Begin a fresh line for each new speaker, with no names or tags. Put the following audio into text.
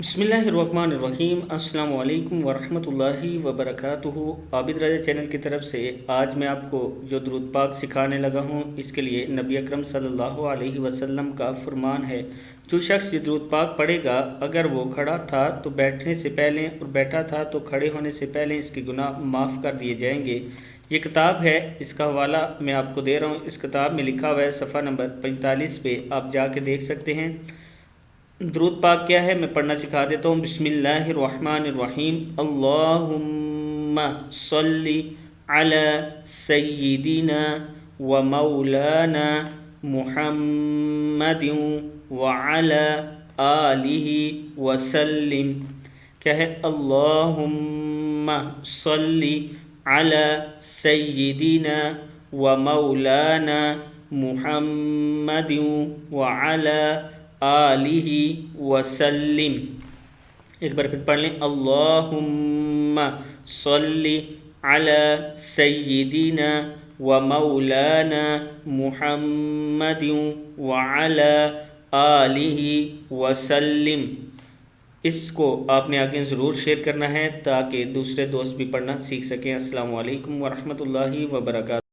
बिस्मिल्लाहिर्रहमानिर्रहीम। अस्सलामु अलैकुम वरहमतुल्लाहि वबरकातुहू। आबिद रज़ा चैनल की तरफ से आज मैं आपको जो दुरूद पाक सिखाने लगा हूँ, इसके लिए नबी अकरम सल्लल्लाहु अलैहि वसल्लम का फरमान है, जो शख्स ये दुरूद पाक पढ़ेगा, अगर वो खड़ा था तो बैठने से पहले और बैठा था तो खड़े होने से पहले इसके गुनाह माफ़ कर दिए जाएंगे। ये किताब है, इसका हवाला मैं आपको दे रहा हूँ। इस किताब में लिखा हुआ है सफ़ा नंबर 45 पे, आप जाके देख सकते हैं। दुरूद पाक क्या है मैं पढ़ना सिखा देता हूँ। बिस्मिल्लाहिर्रहमानिर्रहीम। अल्लाहुम्मा सल्ली अला सय्यिदिना व मौलाना मुहम्मदिन व अला आलिहि वसल्लिम। क्या है? अल्लाहुम्मा सल्ली अला सय्यिदिना व मौलाना मुहम्मदिन व अला आलिहि वसल्लिम। एक बार फिर पढ़ लें। अल्लाहुम्मा सल्ली अला सय्यिदिना व मौलाना मुहम्मदिन व अला आलिहि वसल्लिम। इसको आपने आगे ज़रूर शेयर करना है ताकि दूसरे दोस्त भी पढ़ना सीख सकें। अस्सलामु अलैकुम वरहमतुल्लाहि वबरकातुहू।